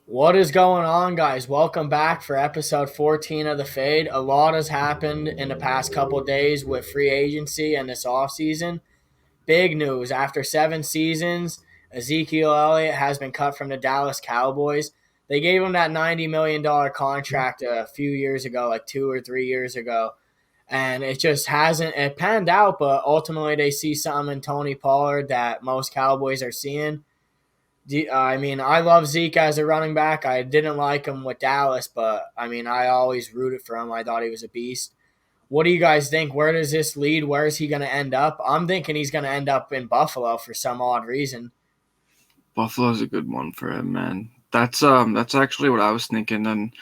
What is going on, guys? Welcome back for episode 14 of The Fade. A lot has happened in the past couple days with free agency and this offseason. Big news. After 7 seasons, Ezekiel Elliott has been cut from the Dallas Cowboys. They gave him that $90 million contract a few years ago, like 2 or 3 years ago. And it just hasn't it panned out, but ultimately they see something in Tony Pollard that most Cowboys are seeing. I mean, I love Zeke as a running back. I didn't like him with Dallas, but I mean, I always rooted for him. I thought he was a beast. What do you guys think? Where does this lead? Where is he going to end up? I'm thinking he's going to end up in Buffalo for some odd reason. Buffalo's a good one for him, man. That's actually what I was thinking. And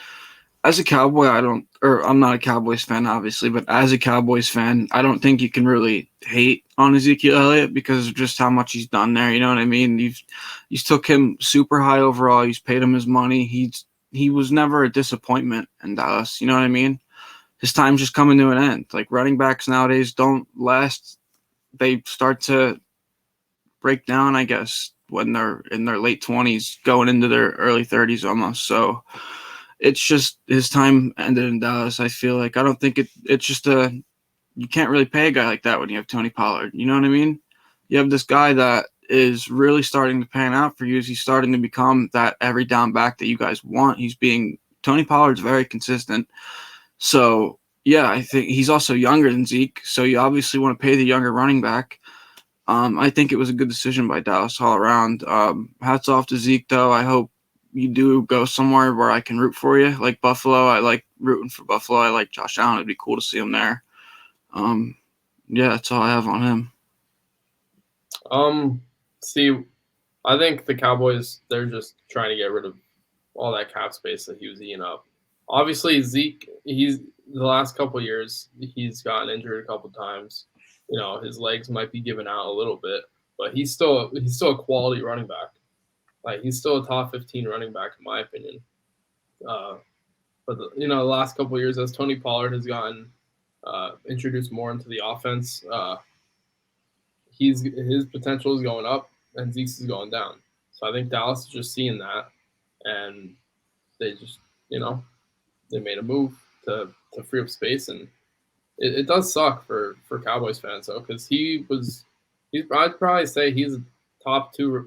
as a Cowboy, I'm not a Cowboys fan, obviously, but as a Cowboys fan, I don't think you can really hate on Ezekiel Elliott because of just how much he's done there. You know what I mean? You've took him super high overall. You've paid him his money. He was never a disappointment in Dallas. You know what I mean? His time's just coming to an end. Like running backs nowadays don't last. They start to break down, I guess, when they're in their late 20s, going into their early 30s almost. So it's just his time ended in Dallas. I feel like I don't think it's just you can't really pay a guy like that when you have Tony Pollard. You know what I mean? You have this guy that is really starting to pan out for you. He's starting to become that every down back that you guys want. Tony Pollard's very consistent. So yeah, I think he's also younger than Zeke. So you obviously want to pay the younger running back. I think it was a good decision by Dallas all around. Hats off to Zeke, though. I hope you do go somewhere where I can root for you, like Buffalo. I like rooting for Buffalo. I like Josh Allen. It'd be cool to see him there. Yeah, that's all I have on him. See, I think the Cowboys, they're just trying to get rid of all that cap space that he was eating up. Obviously, Zeke, the last couple of years, he's gotten injured a couple times. You know, his legs might be giving out a little bit, but he's still a quality running back. Like, he's still a top 15 running back in my opinion. But the last couple of years, as Tony Pollard has gotten introduced more into the offense, his potential is going up and Zeke's is going down. So I think Dallas is just seeing that, and they just they made a move to free up space, and it does suck for Cowboys fans though, because I'd probably say he's a top two or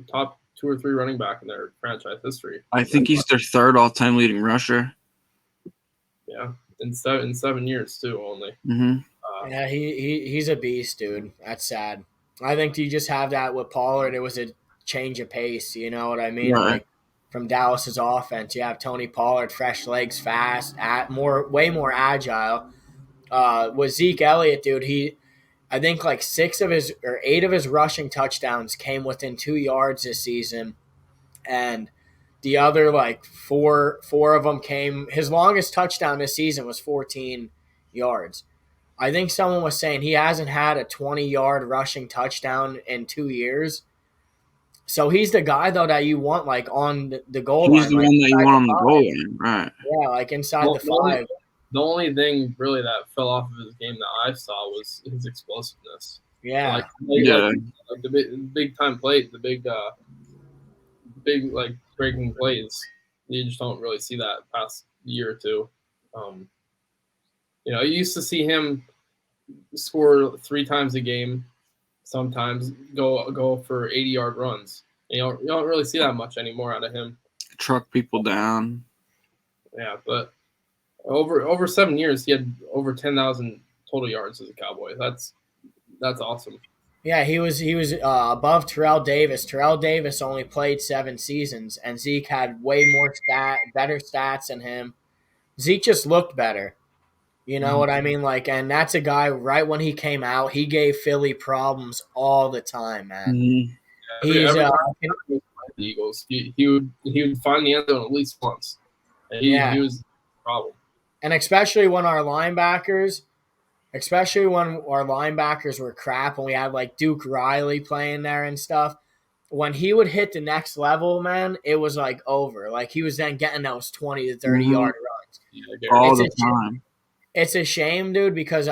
three running back in their franchise history. I think he's their third all-time leading rusher. Yeah, in 7 years too only. Mm-hmm. Yeah, he's a beast, dude. That's sad. I think you just have that with Pollard. It was a change of pace. You know what I mean? Right. Like from Dallas's offense, you have Tony Pollard, fresh legs, fast, way more agile. With Zeke Elliott, dude, I think like 8 of his rushing touchdowns came within 2 yards this season, and the other like four of them came. His longest touchdown this season was 14 yards. I think someone was saying he hasn't had a 20-yard rushing touchdown in 2 years. So he's the guy though that you want like on the goal line. He's the like, one that you want on the goal line, right? Yeah, like inside the 5. The only thing really that fell off of his game that I saw was his explosiveness. Yeah. Like the big time plays, the big like breaking plays. You just don't really see that past year or two. You used to see him score 3 times a game, sometimes go for 80-yard runs. You don't really see that much anymore out of him. Truck people down. Yeah, but over 7 years, he had over 10,000 total yards as a Cowboy. That's awesome. Yeah, he was above Terrell Davis. Terrell Davis only played 7 seasons, and Zeke had way better stats than him. Zeke just looked better. You know what I mean? Like, and that's a guy right when he came out, he gave Philly problems all the time, man. Mm-hmm. He's the Eagles. He would find the end zone at least once. And he was a problem. And especially when our linebackers were crap and we had like Duke Riley playing there and stuff, when he would hit the next level, man, it was like over. Like he was then getting those 20 to 30-yard runs. Yeah, all the time. It's a shame, dude, because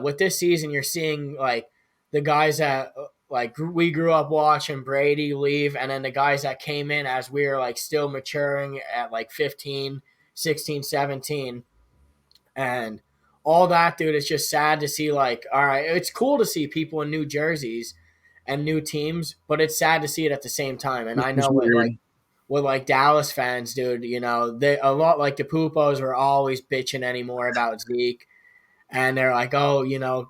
with this season you're seeing like the guys that like we grew up watching Brady leave, and then the guys that came in as we were like still maturing at like 15, 16, 17, and all that, dude. It's just sad to see. Like, all right, it's cool to see people in new jerseys and new teams, but it's sad to see it at the same time. And I It's know with weird. Dallas fans, dude, you know, they a lot like the Pupos were always bitching anymore about Zeke, and they're like, oh, you know,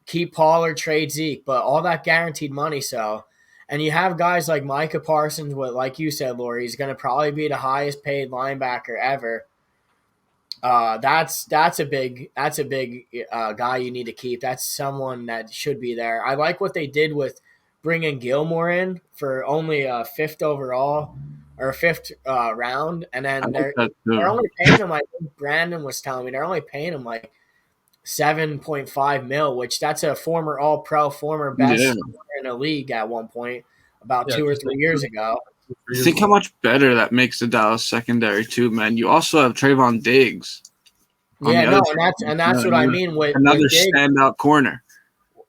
keep Pollard, trade Zeke, but all that guaranteed money. So, and you have guys like Micah Parsons, what like you said, Lori, he's going to probably be the highest paid linebacker ever. That's a big guy you need to keep. That's someone that should be there. I like what they did with bringing Gilmore in for only a fifth overall or fifth round, and I then like that they're too. only paying him. I think Brandon was telling me they're only paying him like 7.5 mil, which that's a former All Pro, former best Yeah. in the league at one point about Yeah, 2 or just 3 like years ago. Think how much better that makes the Dallas secondary too, man. You also have Trayvon Diggs. on Yeah, the no, other side. and that's what I mean Another with Diggs. standout corner.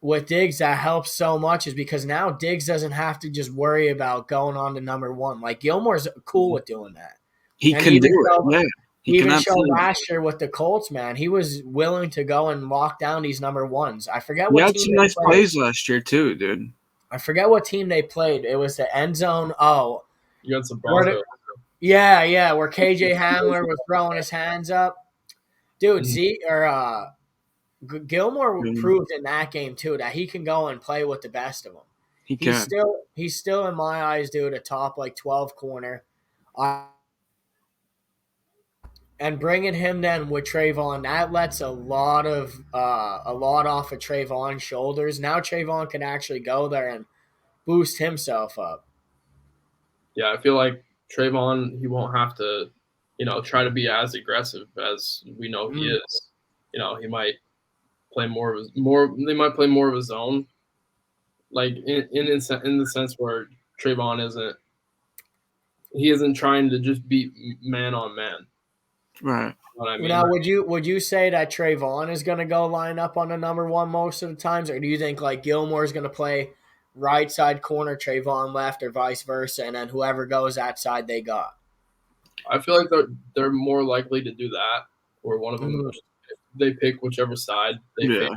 With Diggs, that helps so much is because now Diggs doesn't have to just worry about going on to number one. Like Gilmore's cool with doing that. He And can even do it. though- Yeah, He he can even showed absolutely. last year with the Colts, man. He was willing to go and lock down these number ones. I forget He what had team some they nice played. plays last year too, dude. I forget what team they played. It was the end zone. Oh, You got some Where Bronco. yeah, where KJ Hamler was throwing his hands up. Dude, Gilmore proved in that game too that he can go and play with the best of them. He He's can. still in my eyes, dude, a top like 12 corner. And bringing him then with Trayvon, that lets a lot off of Trayvon's shoulders. Now Trayvon can actually go there and boost himself up. Yeah, I feel like Trayvon, he won't have to, try to be as aggressive as we know he is. He might play they might play more of his own, like in the sense where Trayvon isn't trying to just beat man on man. Right. You know what I mean? Now, would you say that Trayvon is going to go line up on the number one most of the times, or do you think like Gilmore is going to play right side corner, Trayvon left, or vice versa, and then whoever goes that side they got? I feel like they're more likely to do that, or one of them they pick whichever side they pick.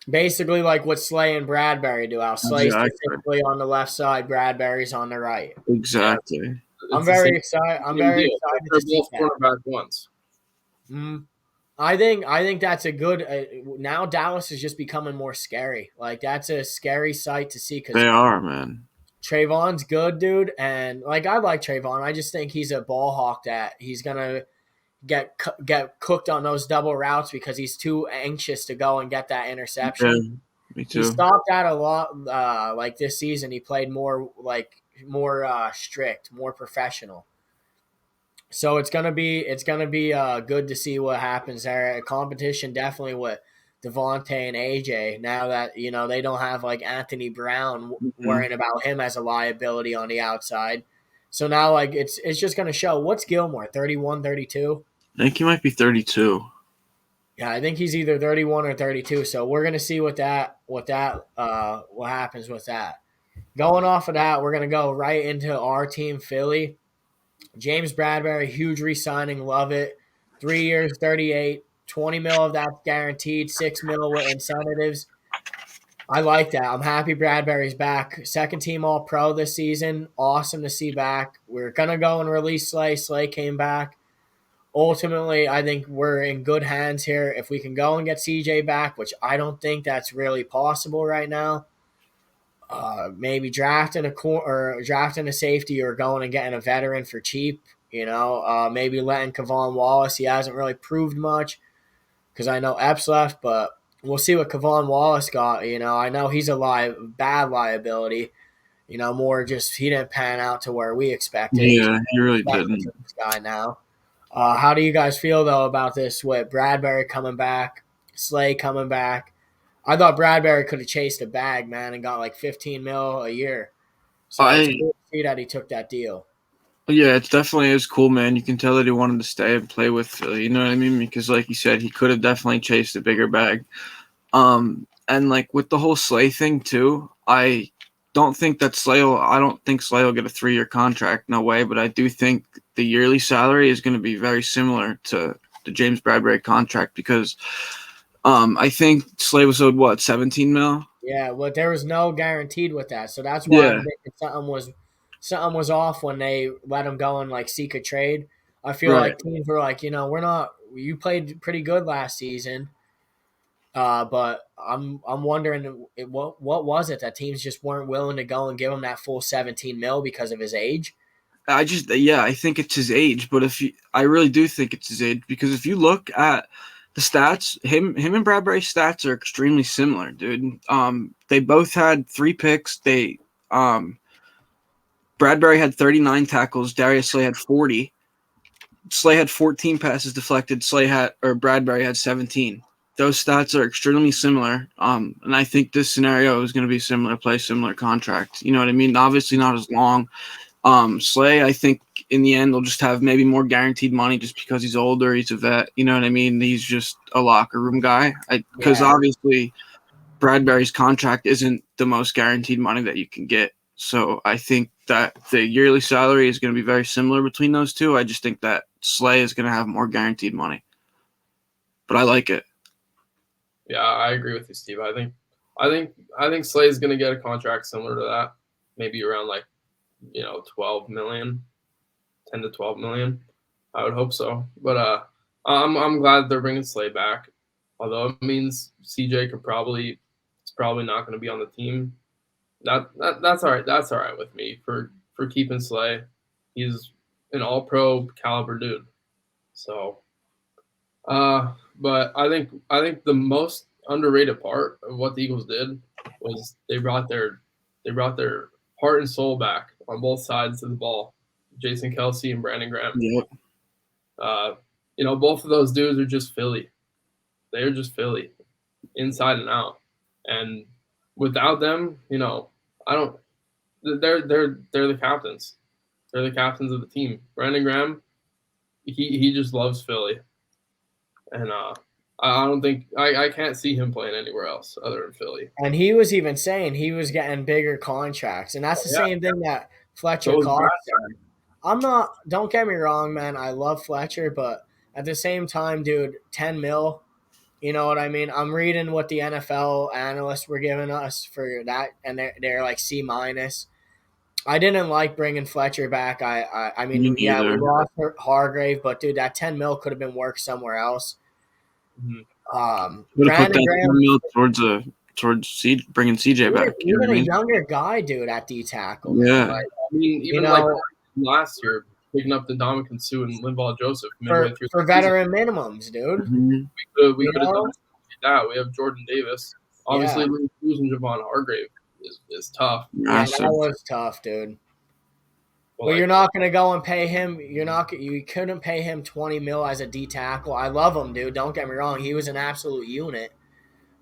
Basically, like what Slay and Bradbury do. How Slay's specifically on the left side, Bradbury's on the right. Exactly. Yeah. I'm very excited. I'm very excited to see that. Quarterback ones. I think that's a good. Now Dallas is just becoming more scary. Like that's a scary sight to see because they are, man. Trayvon's good, dude, and like I like Trayvon. I just think he's a ball hawk that he's gonna get cooked on those double routes because he's too anxious to go and get that interception. Yeah, me too. He stopped that a lot. Like this season, he played more strict, more professional. So it's gonna be good to see what happens there. A competition definitely with Devontae and AJ. Now that they don't have like Anthony Brown worrying about him as a liability on the outside. So now like it's just gonna show. What's Gilmore? 31, 32? I think he might be 32. Yeah, I think he's either 31 or 32. So we're gonna see what happens with that. Going off of that, we're gonna go right into our team, Philly. James Bradbury, huge re-signing, love it. 3 years, 38, 20 mil of that guaranteed, 6 mil with incentives. I like that. I'm happy Bradbury's back. Second team All-Pro this season. Awesome to see back. We're going to go and release Slay. Slay came back. Ultimately, I think we're in good hands here. If we can go and get CJ back, which I don't think that's really possible right now, maybe drafting a safety or going and getting a veteran for cheap. Maybe letting Kavon Wallace. He hasn't really proved much because I know Epps left, but we'll see what Kavon Wallace got. I know he's a bad liability. More just he didn't pan out to where we expected. Yeah, he really didn't. This guy now. How do you guys feel though about this with Bradbury coming back, Slay coming back? I thought Bradbury could have chased a bag, man, and got like 15 mil a year. So it's cool to see that he took that deal. Yeah, it definitely is cool, man. You can tell that he wanted to stay and play with Philly. You know what I mean? Because, like you said, he could have definitely chased a bigger bag. And like with the whole Slay thing too, I don't think that I don't think Slay will get a 3-year contract. No way. But I do think the yearly salary is going to be very similar to the James Bradbury contract because I think Slay was owed what, 17 mil? Yeah, well, there was no guaranteed with that, so that's why I'm Yeah. thinking something was off when they let him go and like seek a trade. I feel Right. like teams were like, we're not. You played pretty good last season, but I'm wondering what was it that teams just weren't willing to go and give him that full 17 mil because of his age. I think it's his age, but I really do think it's his age because if you look at the stats, him and Bradbury's stats are extremely similar, dude. They both had 3 picks. Bradbury had 39 tackles. Darius Slay had 40. Slay had 14 passes deflected. Bradbury had 17. Those stats are extremely similar. And I think this scenario is going to be similar play, similar contract. You know what I mean? Obviously not as long. Slay, I think in the end, will just have maybe more guaranteed money just because he's older. He's a vet. You know what I mean? He's just a locker room guy. Because obviously Bradbury's contract isn't the most guaranteed money that you can get. So I think that the yearly salary is going to be very similar between those two. I just think that Slay is going to have more guaranteed money. But I like it. Yeah, I agree with you, Steve. I think Slay is going to get a contract similar to that, maybe around 12 million, 10 to 12 million. I would hope so. But I'm glad they're bringing Slay back. Although it means CJ it's probably not going to be on the team. That's all right. That's all right with me for keeping Slay. He's an all-pro caliber dude. So, but I think the most underrated part of what the Eagles did was they brought their heart and soul back on both sides of the ball. Jason Kelce and Brandon Graham. Yep. Both of those dudes are just Philly. They're just Philly, inside and out. And without them, I don't. They're the captains. They're the captains of the team. Brandon Graham, he just loves Philly, and I don't think I can't see him playing anywhere else other than Philly. And he was even saying he was getting bigger contracts, and that's the same thing that Fletcher Cox said. Don't get me wrong, man. I love Fletcher, but at the same time, dude, 10 mil. You know what I mean? I'm reading what the NFL analysts were giving us for that, and they're like C minus. I didn't like bringing Fletcher back. I mean, Me yeah, we neither. lost Hargrave, but dude, that 10 mil could have been worked somewhere else. Mhm. Would have put Brandon that Graham, towards bringing CJ back. even a younger guy, dude, at D tackle, man. Yeah. Like, I mean, even last year, picking up the Dominican Sue and Linval Joseph midway through for the season. veteran minimums, dude. Mm-hmm. We could have done that. We have Jordan Davis. Obviously, losing Javon Hargrave is tough. Yeah, that was tough, dude. But you're not going to go and pay him. You couldn't pay him 20 mil as a D tackle. I love him, dude. Don't get me wrong. He was an absolute unit.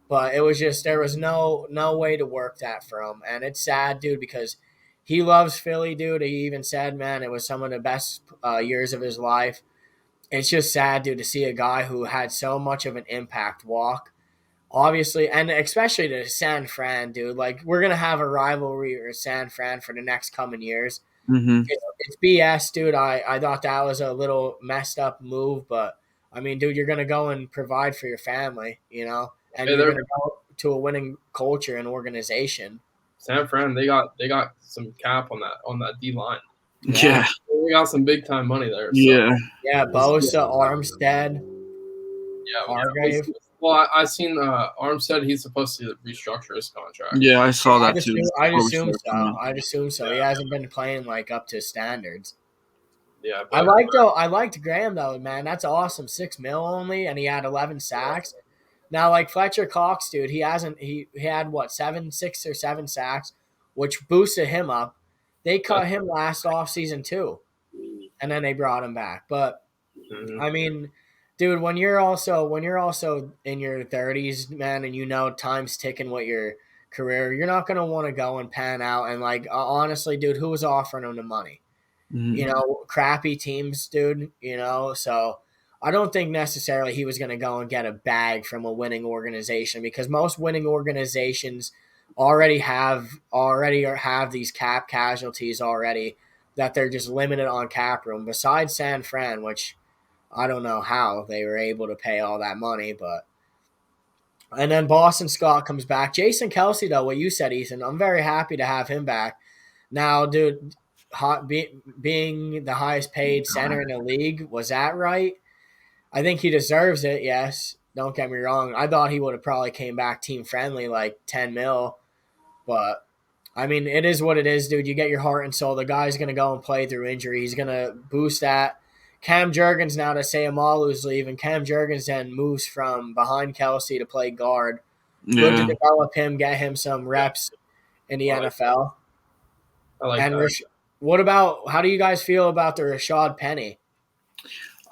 But it was just there was no way to work that for him. And it's sad, dude, because he loves Philly, dude. He even said, man, it was some of the best years of his life. It's just sad, dude, to see a guy who had so much of an impact walk. Obviously, and especially to San Fran, dude. Like, we're going to have a rivalry with San Fran for the next coming years. Mm-hmm. It's BS, dude. I thought that was a little messed up move, but I mean, dude, you're gonna go and provide for your family, and you're gonna go to a winning culture and organization. San Fran, they got some cap on that D line. Yeah. They got some big time money there. So. Yeah, Bosa, Armstead, Hargrave. Well, I seen Armstead. He's supposed to restructure his contract. Yeah, I saw that too. I'd assume so. He hasn't been playing like up to standards. Yeah, I liked Graham though, man. That's awesome. 6 mil only, and he had 11 sacks. Now, like Fletcher Cox, dude, he had what 6 or 7 sacks, which boosted him up. They cut him last offseason too, and then they brought him back. But I mean, dude, when you're also in your 30s, man, and time's ticking with your career, you're not gonna want to go and pan out. And like honestly, dude, who was offering him the money? Mm-hmm. Crappy teams, dude. So I don't think necessarily he was gonna go and get a bag from a winning organization because most winning organizations already have these cap casualties already that they're just limited on cap room. Besides San Fran, which I don't know how they were able to pay all that money, but and then Boston Scott comes back. Jason Kelsey, though, what you said, Ethan, I'm very happy to have him back. Now, dude, being the highest paid center in the league, was that right? I think he deserves it, yes. Don't get me wrong. I thought he would have probably came back team friendly, like 10 mil. But, I mean, it is what it is, dude. You get your heart and soul. The guy's going to go and play through injury. He's going to boost that. Cam Jurgens now to say Amalu's leaving. Cam Jurgens then moves from behind Kelsey to play guard. Good to Yeah, develop him, get him some reps in the NFL. I like And that. what about, how do you guys feel about the Rashad Penny?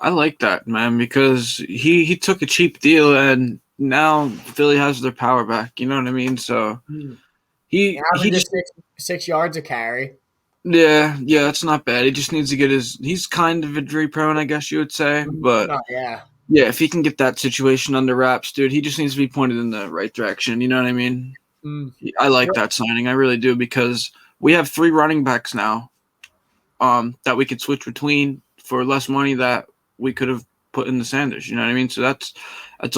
I like that, man, because he took a cheap deal and now Philly has their power back. You know what I mean? So he Average just 6 yards a carry. yeah, it's not bad. He just needs to get his. He's kind of injury prone, I guess you would say, but Oh, yeah. yeah, if he can get that situation under wraps, dude, he just needs to be pointed in the right direction. You know what I mean? Mm. I like that signing. I really do because we have 3 running backs now, that we could switch between for less money that we could have put in the Sanders. You know what I mean? So that's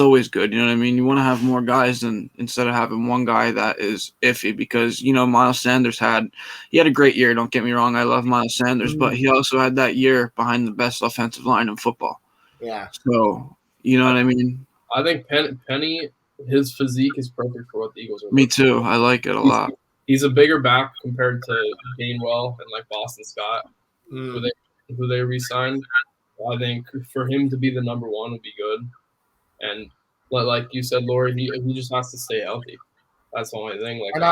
always good. You know what I mean? You want to have more guys than instead of having one guy that is iffy because Miles Sanders had a great year. Don't get me wrong. I love Miles Sanders, but he also had that year behind the best offensive line in football. Yeah. So you know what I mean? I think Penny, his physique is perfect for what the Eagles are. Me too. I like it a lot. He's a bigger back compared to Gainwell and like Boston Scott, who they re-signed. I think for him to be the number one would be good. And like you said, Lori, he just has to stay healthy. That's the only thing. Like, And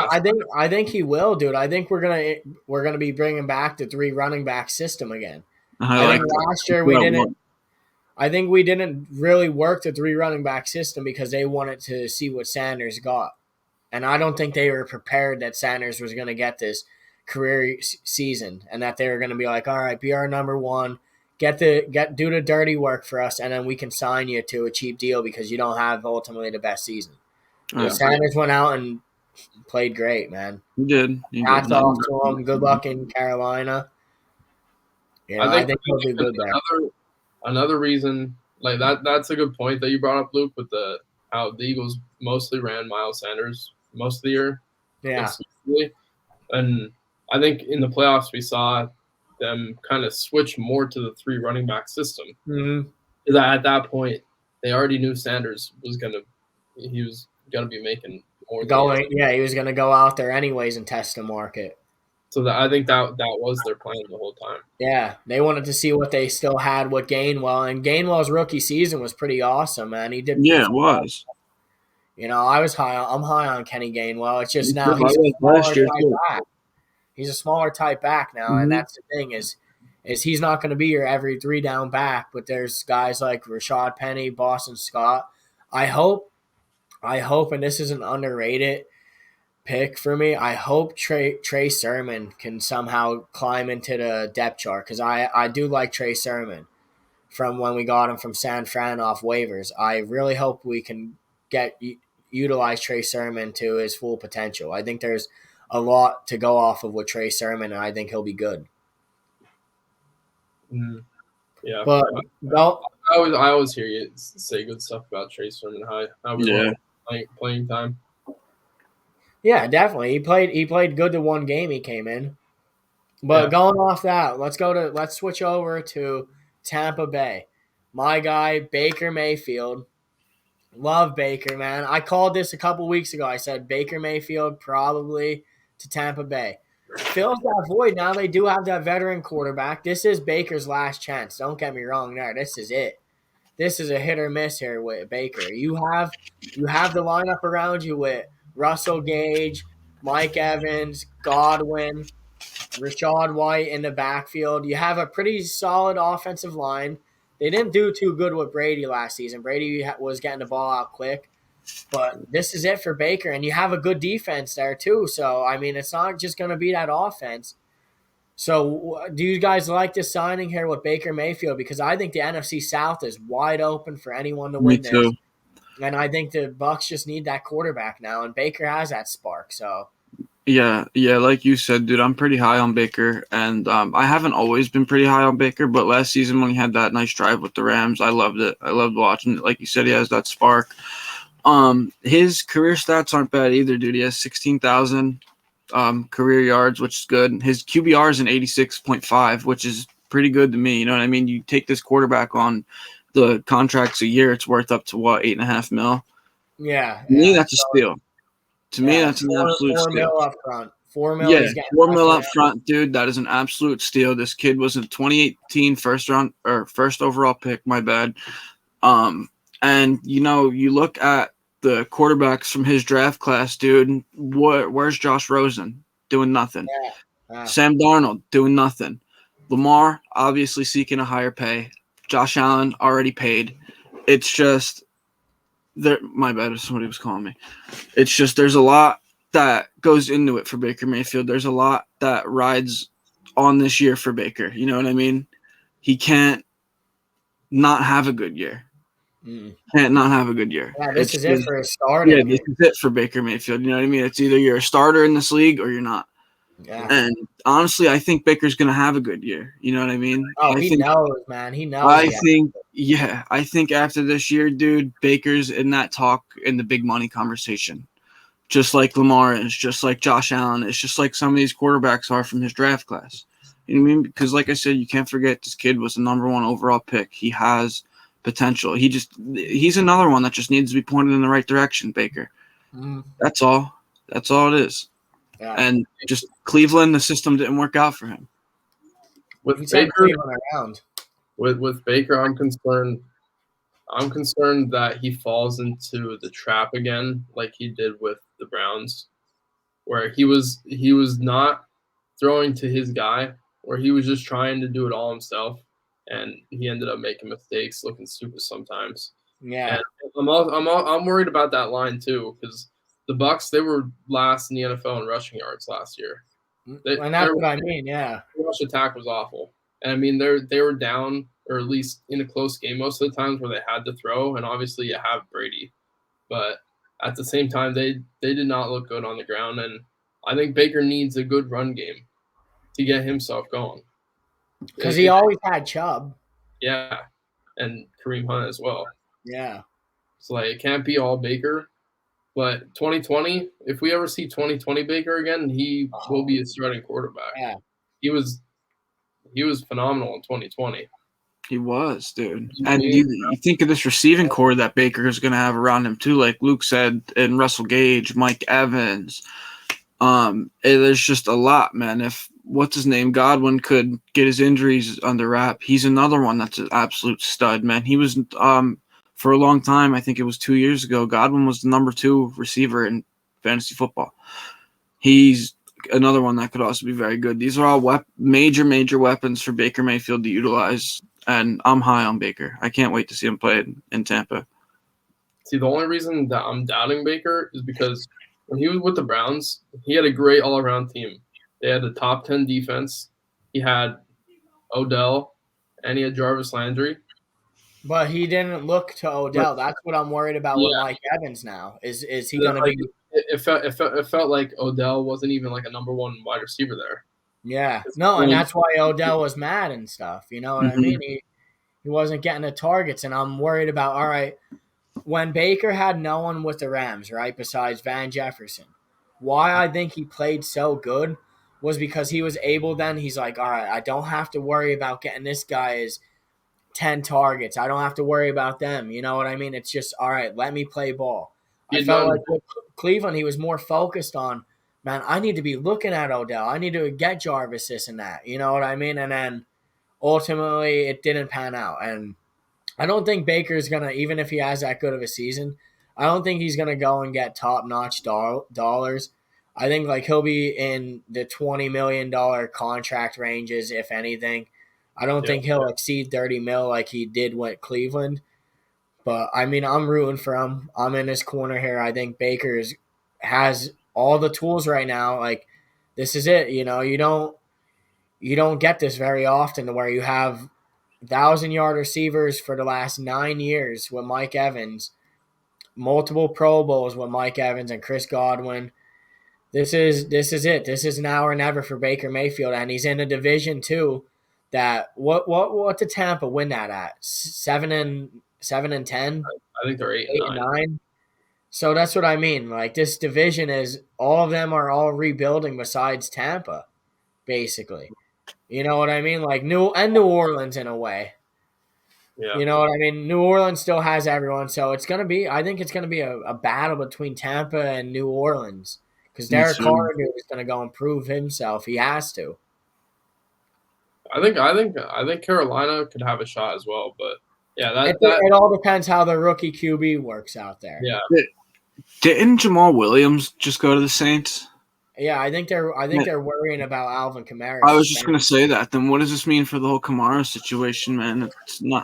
I think he will, dude. I think we're gonna be bringing back the 3 running back system again. I I like think that. last year we didn't. I think we didn't really work the 3 running back system because they wanted to see what Sanders got, and I don't think they were prepared that Sanders was going to get this career season, and that they were going to be like, all right, be our number one, do the dirty work for us, and then we can sign you to a cheap deal because you don't have ultimately the best season. Yeah. Sanders went out and played great, man. He did. Hats off to him. Good luck in Carolina. I think he'll do good there. Another reason, like that's a good point that you brought up, Luke, with how the Eagles mostly ran Miles Sanders most of the year. Yeah. And I think in the playoffs we saw them kind of switch more to the 3 running back system. Mm-hmm. Because at that point they already knew Sanders was gonna be making more. He was gonna go out there anyways and test the market. So I think that was their plan the whole time. Yeah, they wanted to see what they still had with Gainwell, and Gainwell's rookie season was pretty awesome, man. He did. Yeah, it was. I'm high on Kenny Gainwell. It's just now he's a smaller type back. He's a smaller type back now, and that's the thing is he's not going to be your every 3 down back. But there's guys like Rashad Penny, Boston Scott. I hope, and this is an underrated pick for me. I hope Trey Sermon can somehow climb into the depth chart because I do like Trey Sermon from when we got him from San Fran off waivers. I really hope we can utilize Trey Sermon to his full potential. I think there's a lot to go off of with Trey Sermon, and I think he'll be good. Yeah, but I always hear you say good stuff about Trey Sermon. How we love playing time. Yeah, definitely. He played good the one game he came in. But going off that, let's switch over to Tampa Bay. My guy, Baker Mayfield. Love Baker, man. I called this a couple weeks ago. I said Baker Mayfield probably to Tampa Bay. Fills that void. Now they do have that veteran quarterback. This is Baker's last chance. Don't get me wrong there. This is it. This is a hit or miss here with Baker. You have the lineup around you with Russell Gage, Mike Evans, Godwin, Rachaad White in the backfield. You have a pretty solid offensive line. They didn't do too good with Brady last season. Brady was getting the ball out quick. But this is it for Baker. And you have a good defense there too. So, I mean, it's not just going to be that offense. So, do you guys like this signing here with Baker Mayfield? Because I think the NFC South is wide open for anyone to win this. And I think the Bucks just need that quarterback now, and Baker has that spark. So Yeah, like you said, dude, I'm pretty high on Baker, and I haven't always been pretty high on Baker, but last season when he had that nice drive with the Rams, I loved it. I loved watching it. Like you said, he has that spark. His career stats aren't bad either, dude. He has 16,000 career yards, which is good. His QBR is an 86.5, which is pretty good to me. You know what I mean? You take this quarterback on the contracts a year, it's worth up to what, 8.5 mil. yeah, To me, that's a steal. To me, yeah, that's an absolute four steal. mil up front. 4 mil. Yeah, He's getting 4 mil up left front, dude. That is an absolute steal. This kid was a 2018 first overall pick. My bad. And you look at the quarterbacks from his draft class, dude. Where's Josh Rosen? Doing nothing. Yeah. Sam Darnold doing nothing. Lamar obviously seeking a higher pay. Josh Allen already paid. It's just there. My bad if somebody was calling me. It's just there's a lot that goes into it for Baker Mayfield. There's a lot that rides on this year for Baker. You know what I mean? He can't not have a good year. Can't not have a good year. Yeah, this is it for a starter. Yeah, this is it for Baker Mayfield. You know what I mean? It's either you're a starter in this league or you're not. Yeah. And honestly, I think Baker's going to have a good year. You know what I mean? Oh, he knows, man. He knows. I think after this year, dude, Baker's in that talk in the big money conversation. Just like Lamar is, just like Josh Allen is, just like some of these quarterbacks are from his draft class. You know what I mean? Because like I said, you can't forget this kid was the number 1 overall pick. He has potential. He's another one that just needs to be pointed in the right direction, Baker. That's all. That's all it is. Yeah. And just Cleveland, the system didn't work out for him. With Baker, with Baker, I'm concerned that he falls into the trap again, like he did with the Browns, where he was not throwing to his guy, where he was just trying to do it all himself, and he ended up making mistakes, looking stupid sometimes. Yeah, and I'm worried about that line too, because the Bucks, they were last in the NFL in rushing yards last year. And that's what I mean. Yeah, the rush attack was awful, and I mean they were down, or at least in a close game most of the times where they had to throw, and obviously you have Brady, but at the same time they did not look good on the ground, and I think Baker needs a good run game to get himself going. Because he always had Chubb. Yeah, and Kareem Hunt as well. Yeah. So like it can't be all Baker. But 2020, if we ever see 2020 Baker again, he will be a starting quarterback. Yeah. He was phenomenal in 2020. He was, dude. And you think of this receiving core that Baker is going to have around him too, like Luke said, and Russell Gage, Mike Evans. There's just a lot, man. If what's his name, Godwin, could get his injuries under wrap, he's another one that's an absolute stud, man. He was for a long time, I think it was 2 years ago, Godwin was the number 2 receiver in fantasy football. He's another one that could also be very good. These are all major weapons for Baker Mayfield to utilize, and I'm high on Baker. I can't wait to see him play in Tampa. See, the only reason that I'm doubting Baker is because when he was with the Browns, he had a great all-around team. They had the top 10 defense. He had Odell, and he had Jarvis Landry. But he didn't look to Odell. That's what I'm worried about with Mike Evans now. Is he going to be? It felt like Odell wasn't even like a number 1 wide receiver there. Yeah, no, and that's why Odell was mad and stuff. You know what I mean? He wasn't getting the targets, and I'm worried about. All right, when Baker had no one with the Rams, right, besides Van Jefferson, why I think he played so good was because he was able. Then he's like, all right, I don't have to worry about getting this guy's 10 targets. I don't have to worry about them. You know what I mean? It's just, all right, let me play ball. I felt like with Cleveland, he was more focused on, man, I need to be looking at Odell. I need to get Jarvis this and that. You know what I mean? And then ultimately it didn't pan out. And I don't think Baker's going to, even if he has that good of a season, I don't think he's going to go and get top-notch dollars. I think like he'll be in the $20 million contract ranges, if anything. I don't think he'll exceed 30 mil like he did with Cleveland. But, I mean, I'm rooting for him. I'm in his corner here. I think Baker has all the tools right now. Like, this is it. You know, you don't get this very often to where you have 1,000-yard receivers for the last 9 years with Mike Evans. multiple Pro Bowls with Mike Evans and Chris Godwin. This is it. This is now or never for Baker Mayfield, and he's in a division too. That what did Tampa win that at 7-10? I think they're 8-9. So that's what I mean. Like this division is all of them are all rebuilding besides Tampa, basically. You know what I mean? Like New Orleans in a way. Yeah. You know what I mean? New Orleans still has everyone, so it's gonna be. I think it's gonna be a battle between Tampa and New Orleans because Derek Carr is gonna go and prove himself. He has to. I think Carolina could have a shot as well, but yeah, it all depends how the rookie QB works out there. Yeah. Didn't Jamal Williams just go to the Saints? Yeah, I think they're worrying about Alvin Kamara. I was just gonna say that. Then what does this mean for the whole Kamara situation, man?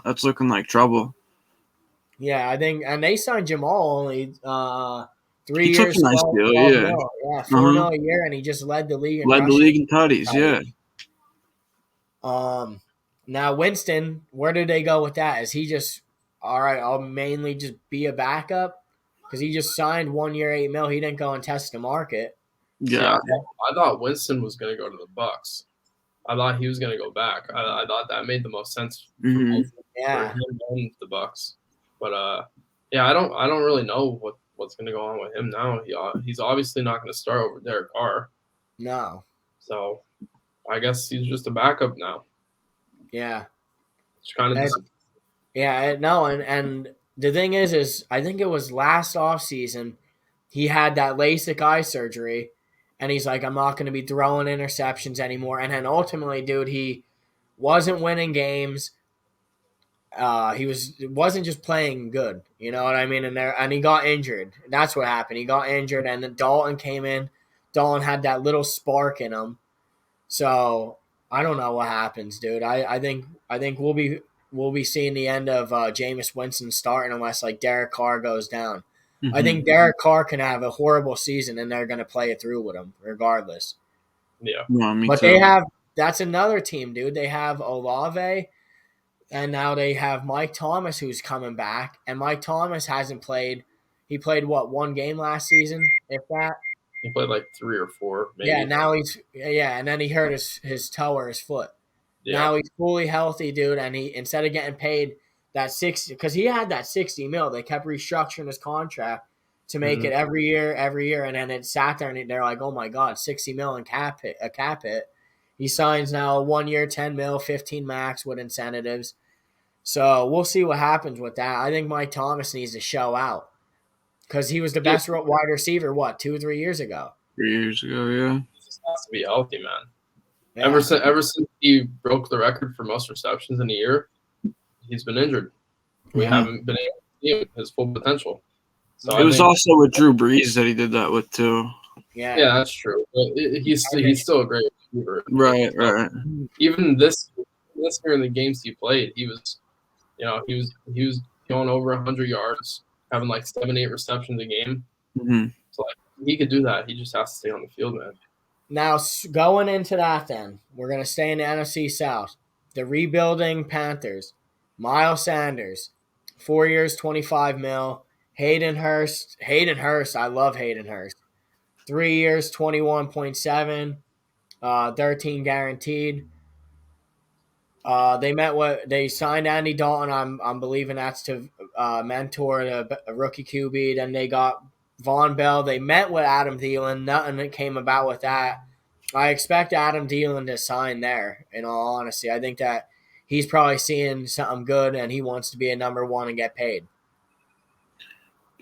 That's looking like trouble. Yeah, I think, and they signed Jamal only 3 years. Took a nice deal, yeah. $4 million a year, and he just led the league. Led the league in tutties, yeah. Now Winston, where did they go with that? Is he just all right? I'll mainly just be a backup because he just signed 1 year, $8 million. He didn't go and test the market. Yeah, I thought Winston was going to go to the Bucks. I thought he was going to go back. I thought that made the most sense for him and the Bucks. But I don't really know what's going to go on with him now. He's obviously not going to start over Derek Carr. No. So I guess he's just a backup now. Yeah. It's kind of and the thing is I think it was last offseason he had that LASIK eye surgery. And he's like, I'm not going to be throwing interceptions anymore. And then ultimately, dude, he wasn't winning games. He wasn't just playing good. You know what I mean? And he got injured. That's what happened. He got injured, and then Dalton came in. Dalton had that little spark in him. So I don't know what happens, dude. I think we'll be seeing the end of Jameis Winston starting unless like Derek Carr goes down. I think Derek Carr can have a horrible season, and they're going to play it through with him regardless. Yeah. But that's another team, dude. They have Olave, and now they have Mike Thomas who's coming back. And Mike Thomas hasn't played. He played, one game last season, if that? He played like 3 or 4, maybe. Yeah, now and then he hurt his toe or his foot. Yeah. Now he's fully healthy, dude, and he instead of getting paid that 60, because he had that $60 million. They kept restructuring his contract to make it every year, and then it sat there, and they're like, "Oh my God, $60 million cap hit." He signs now a 1 year, $10 million, 15 max with incentives. So we'll see what happens with that. I think Mike Thomas needs to show out because he was the best wide receiver. 2 or 3 years ago? 3 years ago, yeah. He just has to be healthy, man. Yeah. Ever since he broke the record for most receptions in a year, he's been injured. We haven't been able to see his full potential. So it was also with Drew Brees that he did that with too. Yeah, that's true. But he's still a great receiver. Right. Even this year in the games he played, he was going over 100 yards, having like 7-8 receptions a game. Mm-hmm. So like he could do that. He just has to stay on the field, man. Now going into that, then we're gonna stay in the NFC South. The rebuilding Panthers. Miles Sanders, 4 years, $25 million. Hayden Hurst, I love Hayden Hurst. 3 years, $21.7 million, 13 guaranteed. They signed Andy Dalton. I'm believing that's to mentor the rookie QB. Then they got Von Bell. They met with Adam Thielen. Nothing came about with that. I expect Adam Thielen to sign there. In all honesty, I think that he's probably seeing something good, and he wants to be a number one and get paid.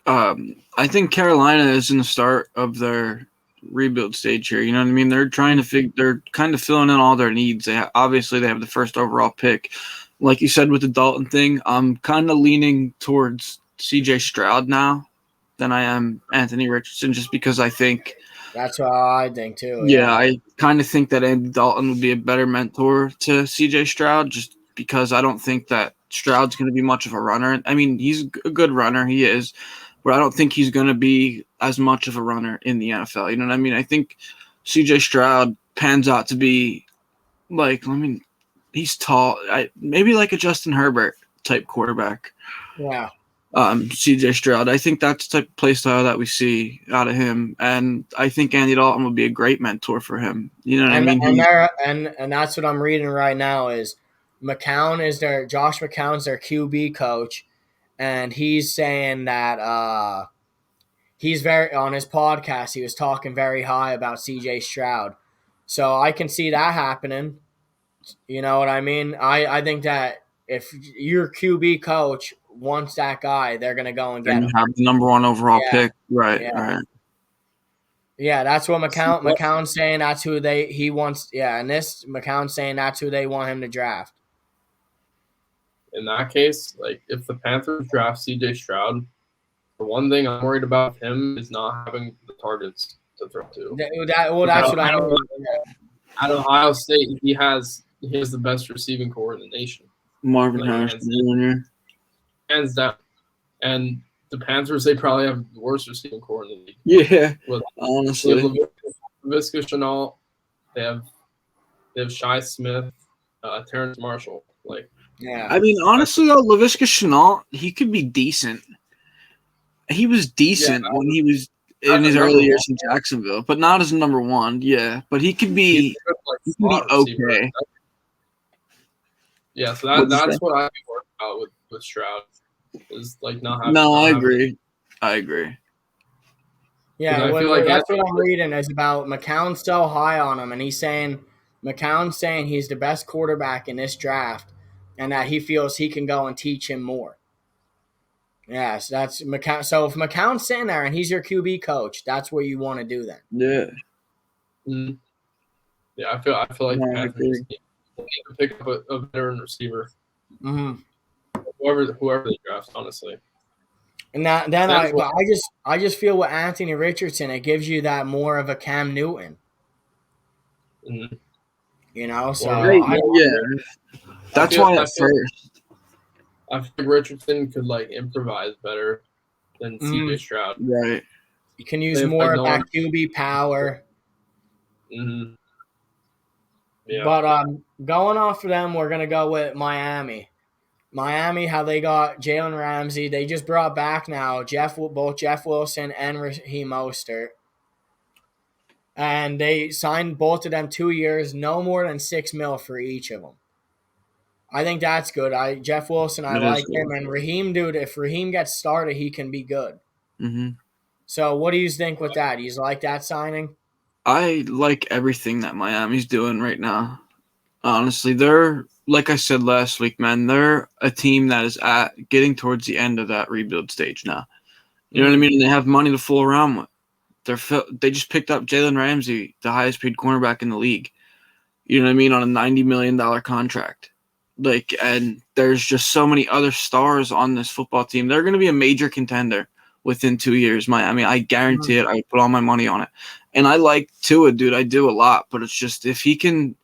I think Carolina is in the start of their rebuild stage here. You know what I mean? They're trying to they're kind of filling in all their needs. Obviously they have the first overall pick. Like you said with the Dalton thing, I'm kind of leaning towards CJ Stroud now than I am Anthony Richardson, just because I think that's what I think too. Yeah, I kind of think that Andy Dalton would be a better mentor to CJ Stroud, just because I don't think that Stroud's going to be much of a runner. I mean, he's a good runner, he is, but I don't think he's going to be as much of a runner in the NFL. You know what I mean? I think CJ Stroud pans out to be he's tall, maybe like a Justin Herbert type quarterback. Yeah. CJ Stroud. I think that's the type of play style that we see out of him, and I think Andy Dalton would be a great mentor for him. You know what I And mean? and that's what I'm reading right now is Josh McCown's their QB coach, and he's saying that he's very on his podcast. He was talking very high about CJ Stroud, so I can see that happening. You know what I mean? I think that if your QB coach wants that guy, they're gonna go and get And him. you have the number one overall Yeah, pick, right? yeah. Right. Yeah, that's what McCown's saying. That's who he wants. Yeah, and this McCown's saying that's who they want him to draft. In that case, like if the Panthers draft CJ Stroud, the one thing I'm worried about with him is not having the targets to throw to. That's what I mean. At Ohio State, he has the best receiving core in the nation, Marvin like, Harrison Jr. hands down. And the Panthers, they probably have the worst receiving core in the league. Yeah, With honestly. Laviska Shenault, they have Shai Smith, Terrence Marshall. Like, Yeah, I mean, honestly, though, Laviska Shenault, he could be decent. He was decent when he was in his early years in Jacksonville, but not as number one. Yeah, but he could be, okay. Yeah, so that's what I'd be worried about with Stroud is like not having. No, I agree. I agree. Yeah, that's what I'm reading is about McCown's so high on him, and McCown's saying he's the best quarterback in this draft, and that he feels he can go and teach him more. Yes, that's McCown. So if McCown's sitting there and he's your QB coach, that's what you want to do then. Yeah. Mm-hmm. Yeah, I feel like the Panthers need to pick up a veteran receiver. Mm-hmm. Whoever they draft, honestly. And I just feel with Anthony Richardson, it gives you that more of a Cam Newton. Mm-hmm. You know, so that's why at first. I think Richardson could like improvise better than CJ Stroud. Right. You can use more of that QB power. Mm-hmm. Yeah. But going off of them, we're gonna go with Miami. Miami, how they got Jalen Ramsey. They just brought back now both Jeff Wilson and Raheem Mostert. And they signed both of them 2 years, no more than $6 million for each of them. I think that's good. Jeff Wilson, I like him. And Raheem, dude, if Raheem gets started, he can be good. Mm-hmm. So what do you think with that? Do you like that signing? I like everything that Miami's doing right now. Honestly, they're, like I said last week, man, they're a team that is getting towards the end of that rebuild stage now. You know what I mean? And they have money to fool around with. They just picked up Jalen Ramsey, the highest paid cornerback in the league. You know what I mean? On a $90 million contract. And there's just so many other stars on this football team. They're going to be a major contender within 2 years. Miami, I guarantee it. I would put all my money on it. And I like Tua, dude. I do a lot. But it's just if he can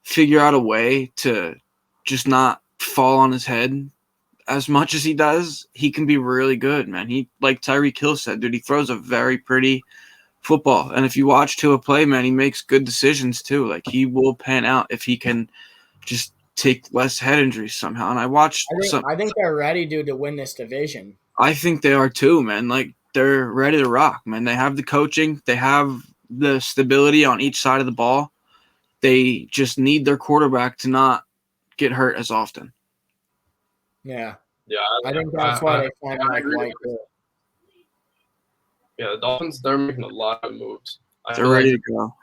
figure out a way to just not fall on his head as much as he does, he can be really good, man. He, like Tyreek Hill said, dude, he throws a very pretty football. And if you watch Tua play, man, he makes good decisions too. Like, he will pan out if he can just take less head injuries somehow. And I think they're ready, dude, to win this division. I think they are too, man. Like, they're ready to rock, man. They have the coaching. They have the stability on each side of the ball. They just need their quarterback to not get hurt as often. Yeah. Yeah. I think that's why they signed Mike White. Yeah, the Dolphins, they're making a lot of moves. They're ready to go.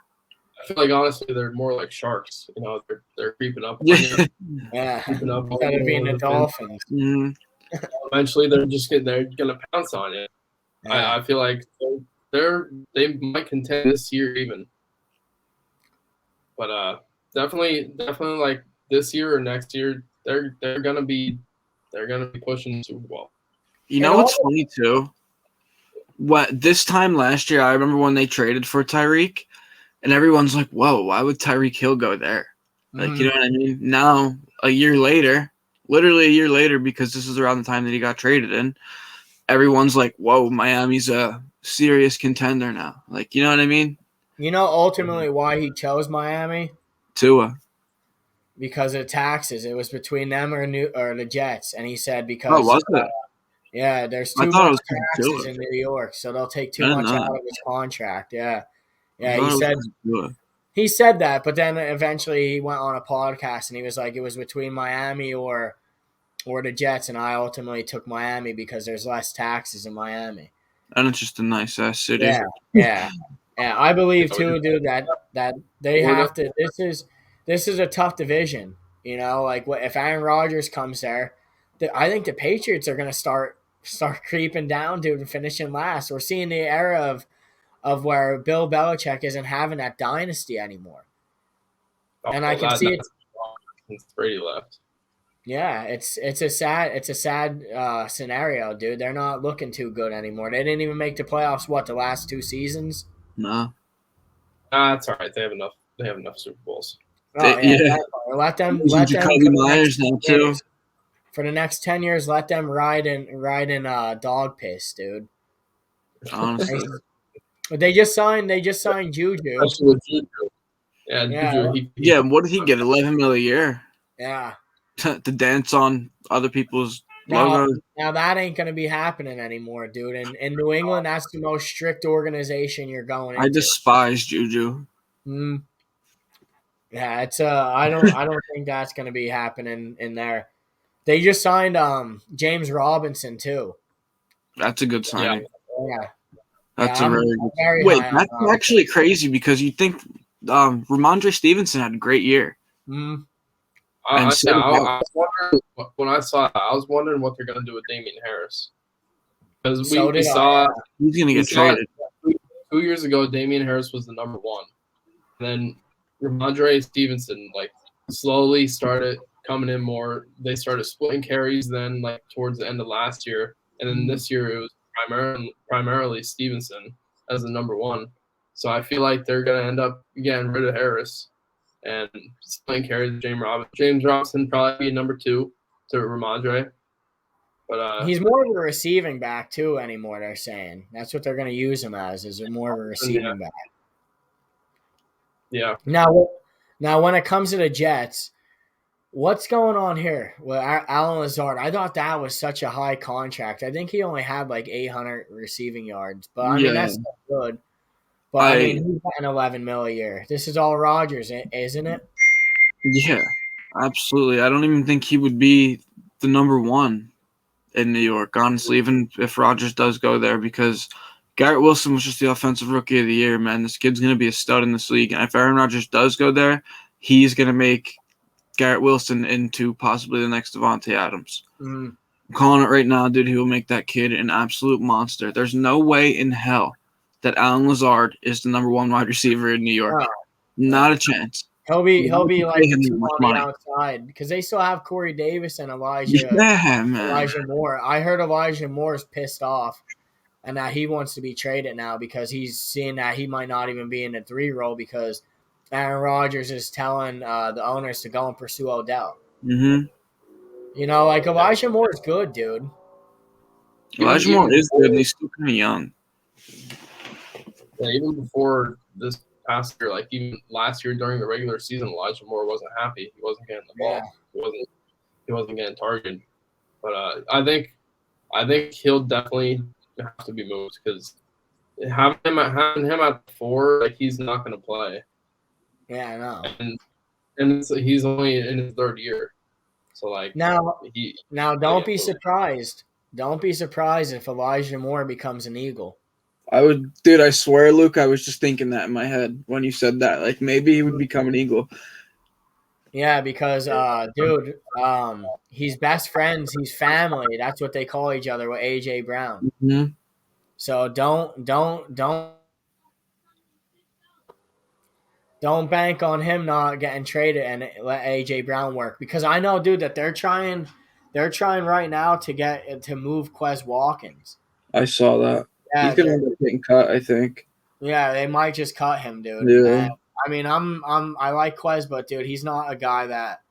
I feel like, honestly, they're more like sharks. You know, they're creeping up. Yeah. Creeping up. Instead of being the Dolphins. Mm-hmm. Eventually, they're gonna pounce on it. Yeah. I feel like they might contend this year even. But definitely like this year or next year, they're gonna be pushing the Super Bowl. You know what's funny too? This time last year, I remember when they traded for Tyreek, and everyone's like, "Whoa, why would Tyreek Hill go there?" Like, you know what I mean? Now, literally a year later, because this is around the time that he got traded in, everyone's like, "Whoa, Miami's a serious contender now." Like, you know what I mean? You know, ultimately why he chose Miami? Tua. Because of taxes. It was between them or the Jets, and he said because. Oh, was it? Yeah, there's I too thought it much was taxes Tua. in New York, so they'll take too I did much not. out of his contract. Yeah, I yeah. thought it was Tua. He said that, but then eventually he went on a podcast and he was like, it was between Miami or the Jets, and I ultimately took Miami because there's less taxes in Miami. And it's just a nice ass city. Yeah, yeah, yeah. I believe too, dude, that they We're have to. This is a tough division. You know, like what if Aaron Rodgers comes there? I think the Patriots are going to start creeping down, dude, and finishing last. We're seeing the era of where Bill Belichick isn't having that dynasty anymore, and I can see it. Since Brady left. Yeah, it's a sad scenario, dude. They're not looking too good anymore. They didn't even make the playoffs. What, the last 2 seasons? No. It's all right. They have enough. They have enough Super Bowls. Oh yeah, Yeah. definitely. Let them Losing Jacoby for the Myers next now 10 too. years. For the next 10 years, let them ride in dog piss, dude. Honestly. But they just signed Juju. Especially with Juju. Yeah, Yeah. Juju. Yeah, what did he get? 11 mil a year Yeah. to dance on other people's Now, logos. now that ain't gonna be happening anymore, dude. And in New England, that's the most strict organization you're going into. I despise Juju. Mm. Yeah, it's I don't think that's gonna be happening in there. They just signed James Robinson too. That's a good signing. Yeah. That's Yeah, a I'm really good. very Wait, high on that's Robinson. actually crazy because you think Ramondre Stevenson had a great year. Mm. And so did I was wondering when I saw it, I was wondering what they're going to do with Damian Harris. Because So we did I. saw he's gonna get traded. 2 years ago, Damian Harris was the number one. And then Ramondre Stevenson slowly started coming in more. They started splitting carries then towards the end of last year. And then this year it was primarily Stevenson as the number one. So I feel like they're going to end up getting rid of Harris and splitting carries with James Robinson probably be number two to Ramondre. But He's more of a receiving back too anymore. They're saying that's what they're going to use him as, is more of a receiving back. Yeah. Now, when it comes to the Jets, what's going on here? Well, Alan Lazard, I thought that was such a high contract. I think he only had 800 receiving yards, but I mean that's not good. But I mean, he's getting 11 mil a year. This is all Rodgers, isn't it? Yeah, absolutely. I don't even think he would be the number one in New York, honestly, even if Rodgers does go there, because Garrett Wilson was just the offensive rookie of the year, man. This kid's going to be a stud in this league. And if Aaron Rodgers does go there, he's going to make Garrett Wilson into possibly the next Devontae Adams. Mm. I'm calling it right now, dude. He will make that kid an absolute monster. There's no way in hell that Alan Lazard is the number one wide receiver in New York. No. Not a chance. He'll be like him the that two much on money. the outside because they still have Corey Davis and Elijah Moore. I heard Elijah Moore's pissed off and that he wants to be traded now because he's seeing that he might not even be in the 3 role because Aaron Rodgers is telling the owners to go and pursue Odell. Mm-hmm. You know, Elijah Moore is good, dude. Elijah Moore is good, and he's still kind of young. Yeah, even before this past year, even last year during the regular season, Elijah Moore wasn't happy. He wasn't getting the ball. Yeah. He wasn't getting targeted. But I think he'll definitely have to be moved because having him at 4, he's not going to play. Yeah, I know. And he's only in his 3rd year. So now don't be surprised. Don't be surprised if Elijah Moore becomes an Eagle. Dude, I swear, Luke, I was just thinking that in my head when you said that. Maybe he would become an Eagle. Yeah, because, dude, he's best friends. He's family. That's what they call each other with A.J. Brown. Mm-hmm. So don't bank on him not getting traded and let A.J. Brown work. Because I know, dude, that they're trying right now to move Quez Watkins. I saw that. Yeah, he's gonna end up getting cut, I think. Yeah, they might just cut him, dude. Yeah. And, I mean, I like Quez, but dude, he's not a guy that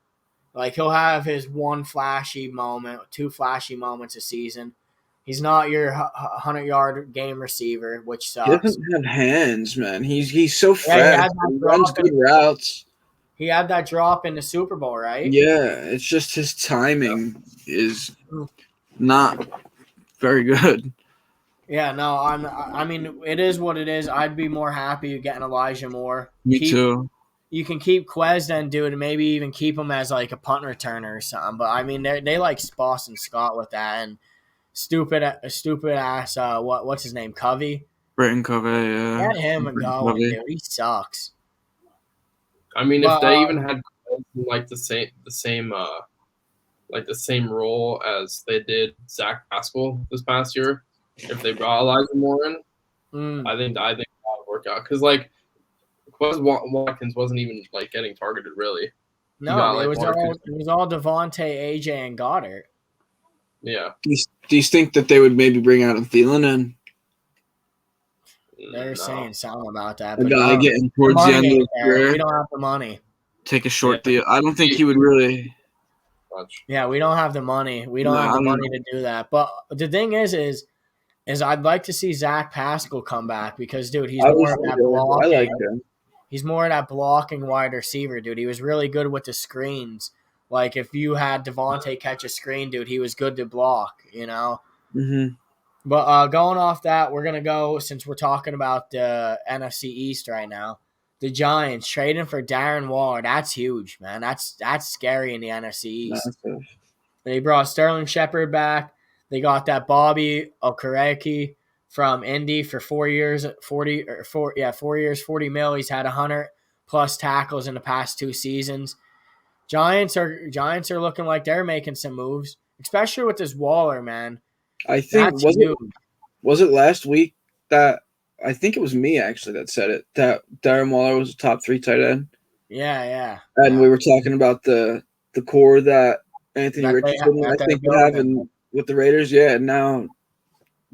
he'll have his 1 flashy moment, 2 flashy moments a season. He's not your 100-yard game receiver, which sucks. He doesn't have hands, man. He's so fast. He runs good routes. He had that drop in the Super Bowl, right? Yeah, it's just his timing is not very good. Yeah, no, I mean, it is what it is. I'd be more happy getting Elijah Moore. Me too. You can keep Quez then, dude, and maybe even keep him as like a punt returner or something. But I mean, they like Boston Scott with that, and stupid ass. What's his name? Covey. Britton Covey, yeah. Get him Britton going, Covey. dude. He sucks. I mean, But, if they even had like the same role as they did Zach Pascal this past year, if they brought Elijah Moore in, I think that would work out. Because like Quez Watkins wasn't even like getting targeted really. No, it was all Devontae, AJ, and Goddard. Yeah. Do you think that they would maybe bring Adam Thielen in? They're saying something about that. A But guy getting towards the end of his career. We don't have the money. Take a short deal. I don't think he would really. Yeah, we don't have the money. We don't have the money to do that. But the thing is I'd like to see Zach Pascal come back because, dude, he's more of that blocking. I like him. He's more of that blocking wide receiver, dude. He was really good with the screens. Like, if you had Devontae catch a screen, dude, he was good to block, you know? Mm-hmm. But going off that, we're going to go, since we're talking about the NFC East right now, the Giants trading for Darren Waller. That's huge, man. That's scary in the NFC East. Massive. They brought Sterling Shepard back. They got that Bobby Okereke from Indy for 4 years, 4 years, 40 mil. He's had 100+ tackles in the past 2 seasons. Giants are looking like they're making some moves, especially with this Waller, man. I think was it last week that I think it was me actually that said it, that Darren Waller was a top 3 tight end. Yeah. And we were talking about the core that Anthony Richardson I think would have with the Raiders. Yeah, and now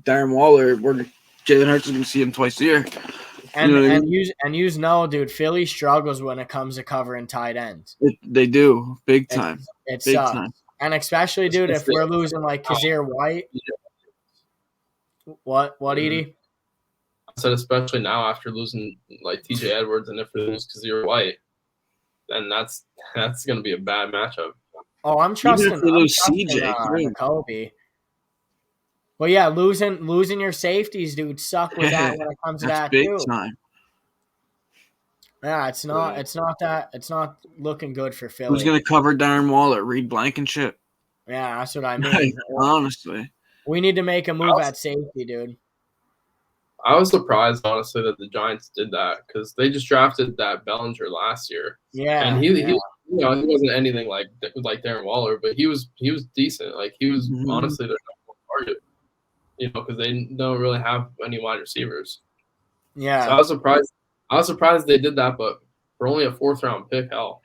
Darren Waller, Jalen Hurts is going to see him twice a year. And you know, dude, Philly struggles when it comes to covering tight ends. They do, big time. It big sucks. time. And especially, dude, if we're losing like Kazir White. What, Edie? I said especially now after losing like TJ Edwards, and if we lose Kazir White, then that's going to be a bad matchup. Oh, I'm trusting CJ Kobe. But yeah, losing your safeties, dude, suck with that when it comes to that big too. Time. Yeah, it's not looking good for Philly. Who's gonna cover Darren Waller? Reed Blankenship. Yeah, that's what I mean. Honestly, we need to make a move at safety, dude. I was surprised, honestly, that the Giants did that because they just drafted that Bellinger last year. Yeah, and he wasn't anything like Darren Waller, but he was decent. Like he was honestly their number 1 target. Because they don't really have any wide receivers. Yeah. So I was surprised they did that, but for only a 4th round pick, hell,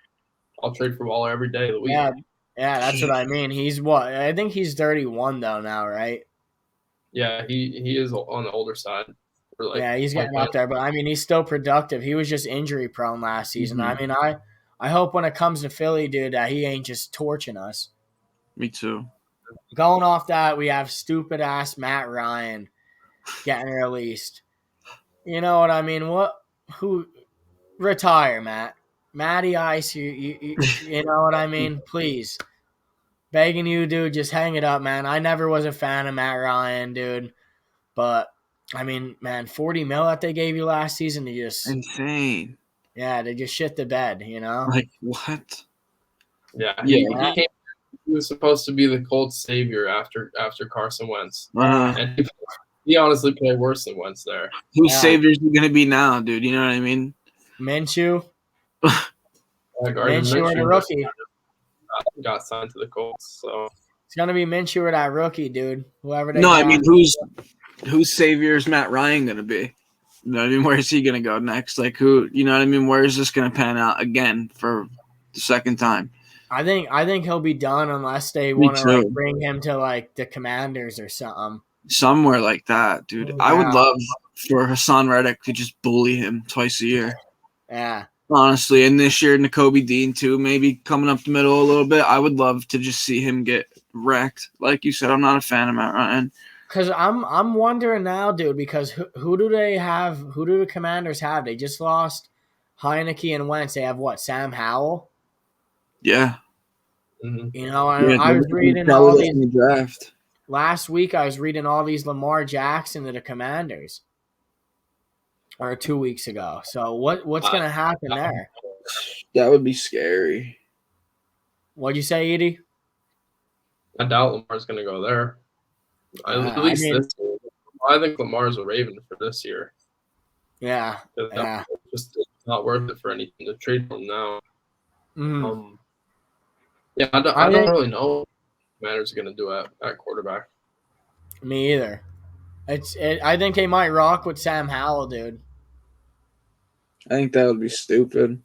I'll trade for Waller every day of the week. Yeah, that's what I mean. He's what? I think he's 31 though now, right? Yeah, he is on the older side. He's getting up there, but I mean, he's still productive. He was just injury prone last season. I mean, I hope when it comes to Philly, dude, that he ain't just torching us. Me too. Going off that, we have stupid ass Matt Ryan getting released. You know what I mean? Who retire, Matt? Matty Ice, you know what I mean? Please. Begging you, dude, just hang it up, man. I never was a fan of Matt Ryan, dude. But I mean, man, 40 mil that they gave you last season, they just insane. Yeah, they just shit the bed, you know? Like what? Yeah. He was supposed to be the Colts savior after Carson Wentz. And he honestly played worse than Wentz there. Whose savior is he going to be now, dude? You know what I mean? Minshew. Minshew or the rookie. Got signed to the Colts, so it's going to be Minshew or that rookie, dude. Whoever they I mean, whose savior is Matt Ryan going to be? You know what I mean? Where is he going to go next? Like who? You know what I mean? Where is this going to pan out again for the second time? I think he'll be done unless they want to bring him to like the Commanders or something. Somewhere like that, dude. Yeah. I would love for Hassan Reddick to just bully him twice a year. Yeah. Honestly, and this year Nakobe Dean too, maybe coming up the middle a little bit. I would love to just see him get wrecked. Like you said, I'm not a fan of Matt Ryan. Because I'm wondering now, dude, because who do they have? Who do the Commanders have? They just lost Heineke and Wentz. They have what? Sam Howell? Yeah. Mm-hmm. You know, I was reading all these. In the draft. last week I was reading all these Lamar Jackson to the Commanders, or 2 weeks ago. So what's going to happen there? That would be scary. What'd you say, Edie? I doubt Lamar's going to go there. At I least mean- this year. I think Lamar's a Raven for this year. Yeah. Yeah. Just not worth it for anything to trade him now. Mhm. Yeah, I don't really know what Commanders are going to do at quarterback. Me either. I think they might rock with Sam Howell, dude. I think that would be stupid.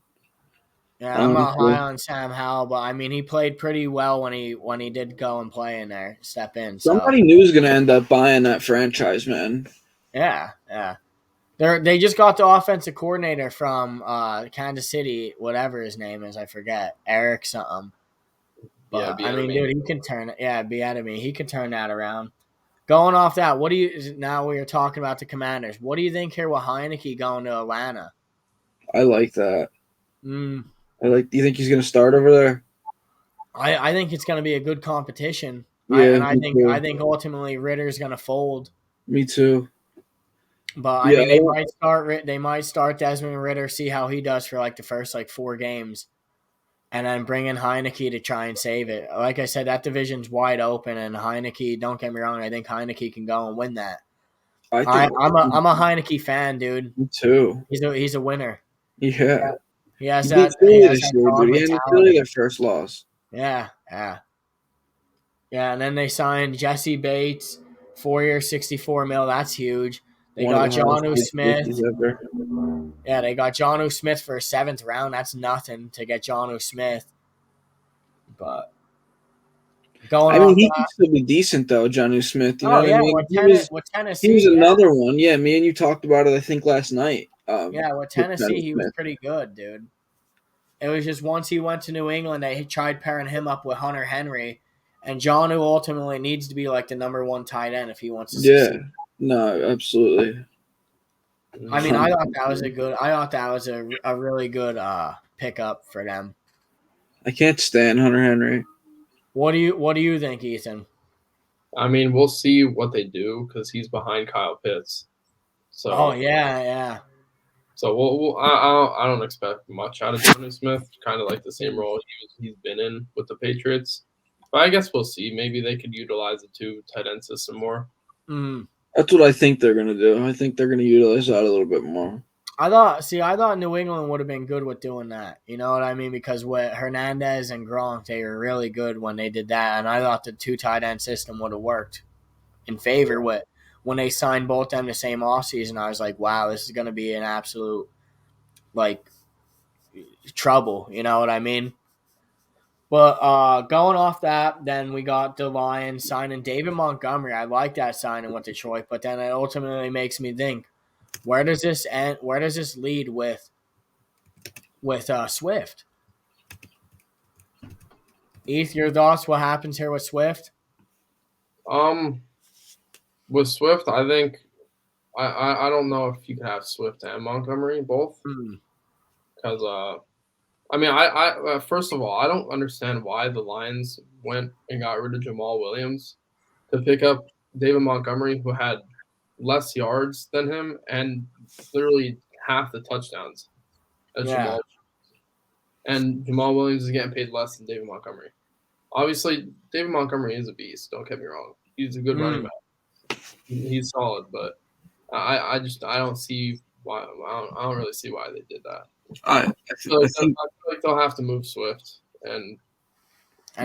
Yeah, I'm not high on Sam Howell, but I mean he played pretty well when he did go and play in there, step in. So. Somebody knew was going to end up buying that franchise, man. Yeah. They just got the offensive coordinator from Kansas City, whatever his name is, I forget, Eric something. But I mean, dude, he can turn it. Yeah, Bieniemy, he can turn that around. Going off that, now we are talking about the Commanders. What do you think here with Heineke going to Atlanta? I like that. Mm. Do you think he's going to start over there? I think it's going to be a good competition. Yeah, I think ultimately Ritter's going to fold. Me too. But I mean, they might start Desmond Ridder, see how he does for like the first 4 games, and then bring in Heineke to try and save it. Like I said, that division's wide open, and Heineke. Don't get me wrong, I think Heineke can go and win that. I'm a Heineke fan, dude. Me too. He's a winner. Yeah. He has He that. He had Philly their first loss. Yeah. And then they signed Jesse Bates, 4-year, $64 million. That's huge. They got Jonnu Smith. Yeah, they got Jonnu Smith for a 7th round. That's nothing to get Jonnu Smith. But he can still be decent though, Jonnu Smith. You know what I mean? With Tennessee, he was another one. Yeah, me and you talked about it, I think, last night. With Tennessee, he was pretty good, dude. It was just once he went to New England, they tried pairing him up with Hunter Henry, and Jonnu ultimately needs to be like the number 1 tight end if he wants to succeed. No, absolutely. I mean, I thought that was a really good pickup for them. I can't stand Hunter Henry. What do you think, Ethan? I mean, we'll see what they do because he's behind Kyle Pitts. So. Yeah. So I don't expect much out of Jonnu Smith. Kind of like the same role he's been in with the Patriots. But I guess we'll see. Maybe they could utilize the 2 tight end system more. Mm. That's what I think they're going to do. I think they're going to utilize that a little bit more. I thought New England would have been good with doing that. You know what I mean? Because with Hernandez and Gronk, they were really good when they did that. And I thought the 2 tight end system would have worked in favor with when they signed both them the same offseason. I was like, wow, this is going to be an absolute, trouble. You know what I mean? But going off that, then we got the Lions signing David Montgomery. I like that signing with Detroit, but then it ultimately makes me think, where does this end? Where does this lead with Swift? Eth, your thoughts? What happens here with Swift? With Swift, I think I don't know if you can have Swift and Montgomery both because I mean, I first of all, I don't understand why the Lions went and got rid of Jamal Williams to pick up David Montgomery, who had less yards than him and literally half the touchdowns as Jamal. And Jamal Williams is getting paid less than David Montgomery. Obviously, David Montgomery is a beast. Don't get me wrong; he's a good running back. He's solid, but I don't see why. I don't really see why they did that. I feel like they'll have to move Swift, and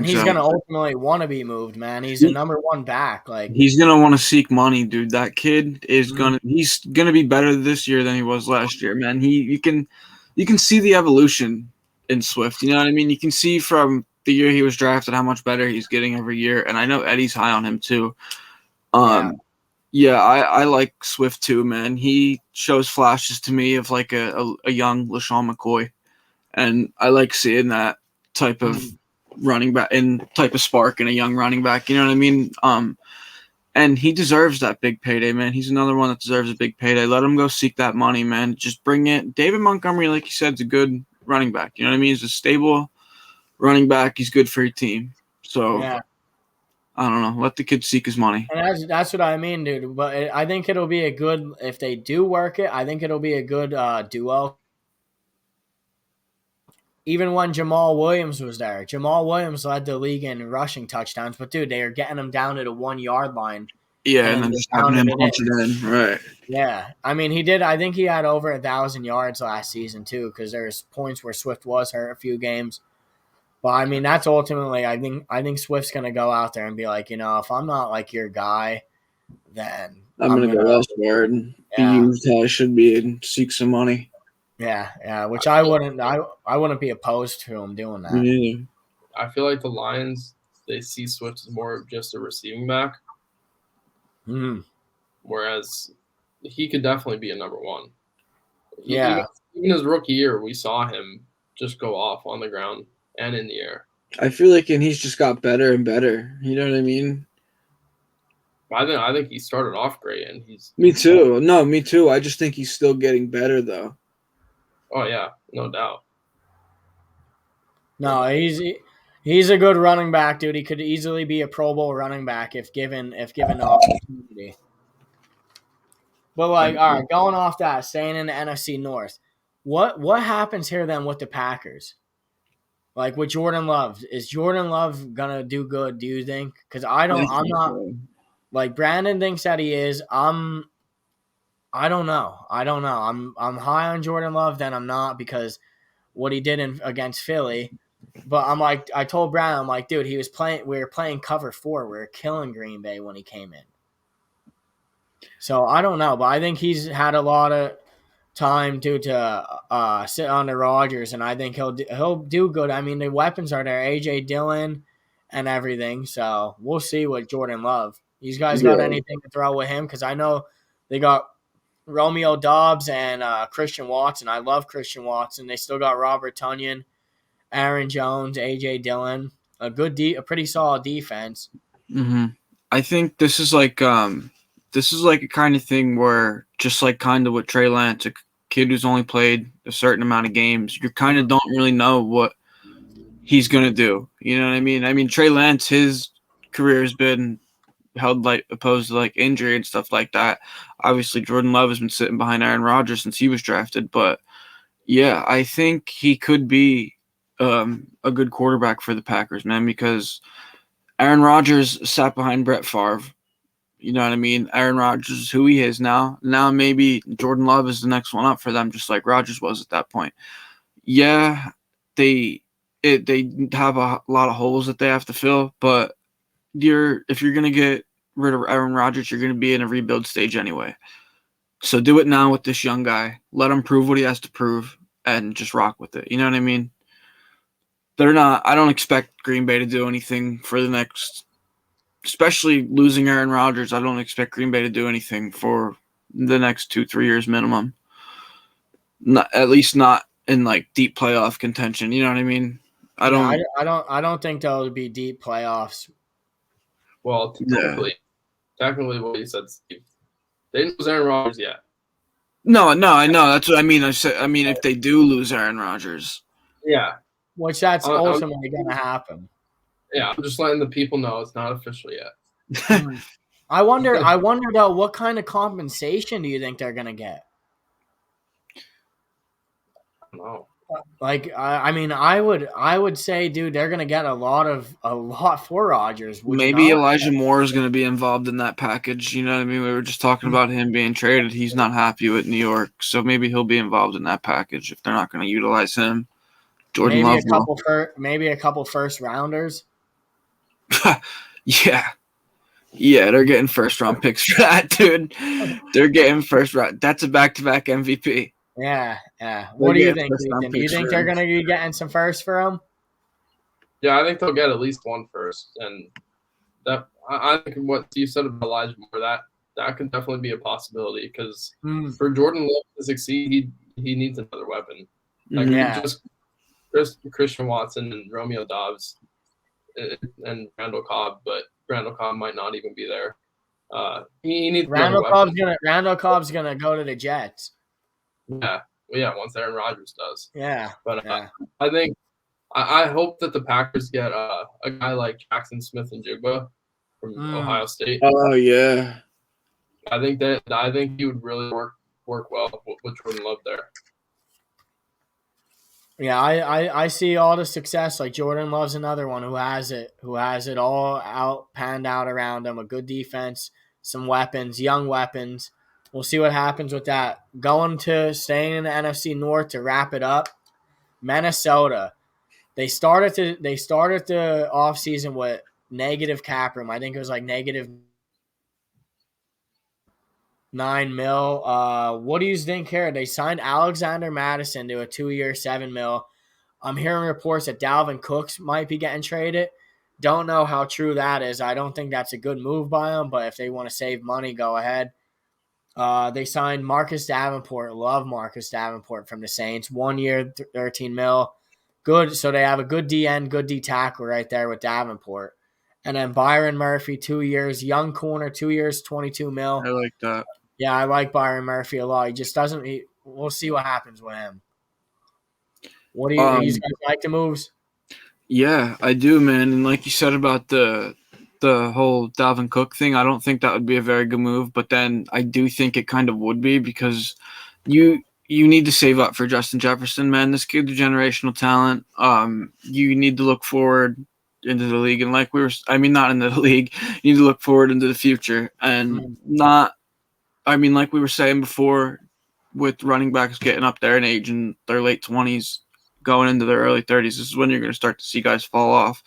he's gonna ultimately want to be moved, man. He's a number 1 back. He's gonna want to seek money, dude. That kid is he's gonna be better this year than he was last year, man. You can see the evolution in Swift. You know what I mean? You can see from the year he was drafted how much better he's getting every year, and I know Eddie's high on him too. Yeah, I like Swift too, man. He shows flashes to me of like a young LaShawn McCoy, and I like seeing that type of running back and type of spark in a young running back. You know what I mean? And he deserves that big payday, man. He's another one that deserves a big payday. Let him go seek that money, man. Just bring it. David Montgomery, like you said, is a good running back. You know what I mean? He's a stable running back. He's good for your team. So I don't know. Let the kid seek his money. And that's what I mean, dude. But I think it'll be a good if they do work it. I think it'll be a good duo. Even when Jamal Williams was there, Jamal Williams led the league in rushing touchdowns. But dude, they are getting him down to the 1 yard line. Yeah, and then just having him punch it in. Right. Yeah, I mean he did. I think he had over 1,000 yards last season too, because there's points where Swift was hurt a few games. But I mean that's ultimately I think Swift's gonna go out there and be like, if I'm not like your guy, then I'm gonna go elsewhere and be used how I should be and seek some money. Yeah, which I wouldn't be opposed to him doing that. Yeah. I feel like the Lions, they see Swift as more of just a receiving back. Whereas he could definitely be a number one. Yeah. Even his rookie year, we saw him just go off on the ground and in the air. I feel like he's just got better and better. You know what I mean? I think he started off great, and Me too. No, me too. I just think he's still getting better, though. Oh yeah, no doubt. No, he's a good running back, dude. He could easily be a Pro Bowl running back if given the opportunity. But all right, going off that, staying in the NFC North, what happens here then with the Packers? Like with Jordan Love, is Jordan Love gonna do good? Do you think? Because I'm not. Like Brandon thinks that he is. I don't know. I'm high on Jordan Love, then I'm not because what he did against Philly. But I'm like, I told Brandon, I'm like, dude, we were playing cover 4. We were killing Green Bay when he came in. So I don't know, but I think he's had a lot of time to sit on the Rodgers, and I think he'll do good. I mean, the weapons are there, AJ Dillon and everything. So we'll see what Jordan Love. These guys got anything to throw with him? Because I know they got Romeo Doubs and Christian Watson. I love Christian Watson. They still got Robert Tonyan, Aaron Jones, A.J. Dillon. A pretty solid defense. Mm-hmm. I think this is like a kind of thing where just like kind of with Trey Lance, a kid who's only played a certain amount of games, you kind of don't really know what he's gonna do. You know what I mean? I mean Trey Lance, his career has been held like opposed to like injury and stuff like that. Obviously, Jordan Love has been sitting behind Aaron Rodgers since he was drafted, but yeah, I think he could be a good quarterback for the Packers, man, because Aaron Rodgers sat behind Brett Favre. You know what I mean? Aaron Rodgers is who he is now. Now maybe Jordan Love is the next one up for them, just like Rodgers was at that point. Yeah, they have a lot of holes that they have to fill, but if you're gonna get rid of Aaron Rodgers, you're gonna be in a rebuild stage anyway. So do it now with this young guy. Let him prove what he has to prove, and just rock with it. You know what I mean? I don't expect Green Bay to do anything for the next, especially losing Aaron Rodgers. I don't expect Green Bay to do anything for the next 2-3 years minimum. At least not in like deep playoff contention. You know what I mean? I don't think there'll be deep playoffs. Well, technically what you said, Steve. They didn't lose Aaron Rodgers yet. No, I know. That's what I mean. I mean, if they do lose Aaron Rodgers. Yeah. Which that's ultimately going to happen. Yeah, I'm just letting the people know it's not official yet. I wonder though, what kind of compensation do you think they're going to get? I don't know. Like, I mean, I would say, dude, they're gonna get a lot for Rodgers. Maybe Elijah Moore is gonna be involved in that package. You know what I mean? We were just talking about him being traded. He's not happy with New York, so maybe he'll be involved in that package if they're not gonna utilize him. Jordan Love, maybe a couple first rounders. Yeah, they're getting first round picks for that, dude. They're getting first round. That's a back-to-back MVP. Yeah. What do you think, Ethan? Do you think they're going to be getting some first for him? Yeah, I think they'll get at least one first. And that I think what you said about Elijah Moore, that can definitely be a possibility because for Jordan Love to succeed, he needs another weapon. Like just Christian Watson and Romeo Doubs and Randall Cobb, but Randall Cobb might not even be there. He needs Randall Cobb's gonna go to the Jets. Yeah, once Aaron Rodgers does. Yeah. But I think I hope that the Packers get a guy like Jackson Smith and Jigba from Ohio State. Oh yeah. I think he would really work well with Jordan Love there. Yeah, I see all the success. Like Jordan Love's another one who has it all out panned out around him. A good defense, some weapons, young weapons. We'll see what happens with that. Staying in the NFC North to wrap it up. Minnesota. They started the offseason with negative cap room. I think it was like negative $9 million. What do you think here? They signed Alexander Madison to a 2-year $7 million. I'm hearing reports that Dalvin Cooks might be getting traded. Don't know how true that is. I don't think that's a good move by them, but if they want to save money, go ahead. They signed Marcus Davenport. Love Marcus Davenport from the Saints. 1 year, $13 million. Good. So they have a good DN, good D tackle right there with Davenport. And then Byron Murphy, 2 years. Young corner, 2 years, $22 million. I like that. Yeah, I like Byron Murphy a lot. He just doesn't. We'll see what happens with him. What do you guys like the moves? Yeah, I do, man. And like you said about the whole Dalvin Cook thing, I don't think that would be a very good move. But then I do think it kind of would be because you need to save up for Justin Jefferson, man. This kid's a generational talent. You need to look forward into the league, and not into the league. You need to look forward into the future, and not. I mean, like we were saying before, with running backs getting up there in age in their late 20s, going into their early 30s, this is when you're going to start to see guys fall off.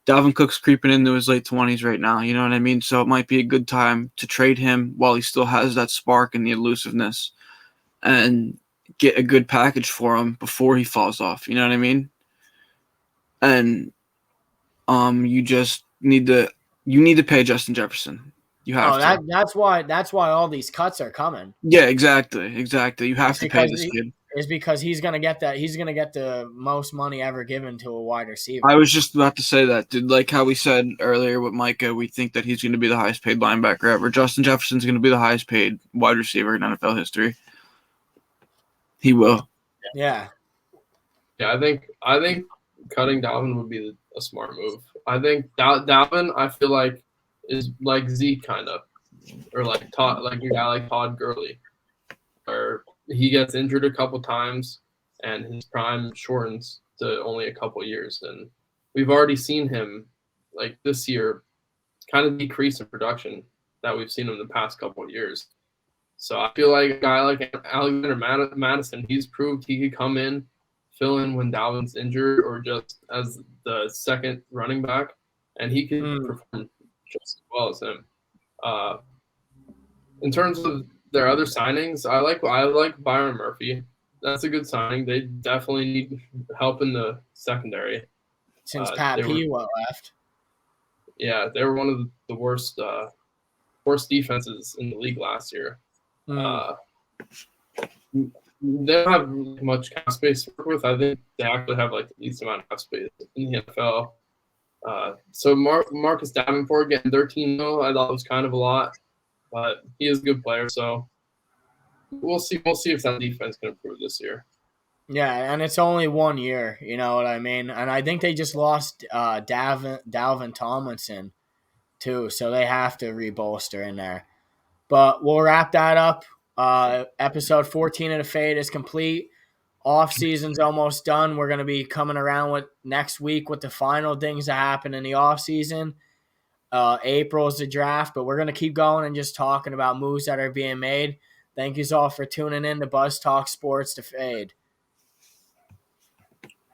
Dalvin Cook's creeping into his late 20s right now, you know what I mean? So it might be a good time to trade him while he still has that spark and the elusiveness and get a good package for him before he falls off, you know what I mean? And you just need to pay Justin Jefferson. You have to. That's why all these cuts are coming. Yeah, exactly. You have to pay this kid. Is because he's gonna get that. He's gonna get the most money ever given to a wide receiver. I was just about to say that, dude. Like how we said earlier with Micah, we think that he's going to be the highest paid linebacker ever. Justin Jefferson's going to be the highest paid wide receiver in NFL history. He will. Yeah. Yeah, I think cutting Dalvin would be a smart move. I think Dalvin, I feel like, is like Zeke kind of, or like Todd, like a guy like Todd Gurley, or he gets injured a couple times and his prime shortens to only a couple years. And we've already seen him, like this year, kind of decrease in production that we've seen in the past couple of years. So I feel like a guy like Alexander Madison, he's proved he could come in, fill in when Dalvin's injured or just as the second running back, and he can perform just as well as him. In terms of their other signings, I like Byron Murphy. That's a good signing. They definitely need help in the secondary. Since Pat Pewell left. Yeah, they were one of the worst defenses in the league last year. They don't have much cap space to work with. I think they actually have like the least amount of cap space in the NFL. So Marcus Davenport getting 13 mil, I thought was kind of a lot, but he is a good player. So we'll see. We'll see if that defense can improve this year. Yeah, and it's only 1 year. You know what I mean? And I think they just lost Dalvin Tomlinson too, so they have to rebolster in there. But we'll wrap that up. Episode 14 of The Fade is complete. Off season's almost done. We're going to be coming around with next week with the final things that happen in the off season. April is the draft, but we're going to keep going and just talking about moves that are being made. Thank you all for tuning in to Buzz Talk Sports The Fade.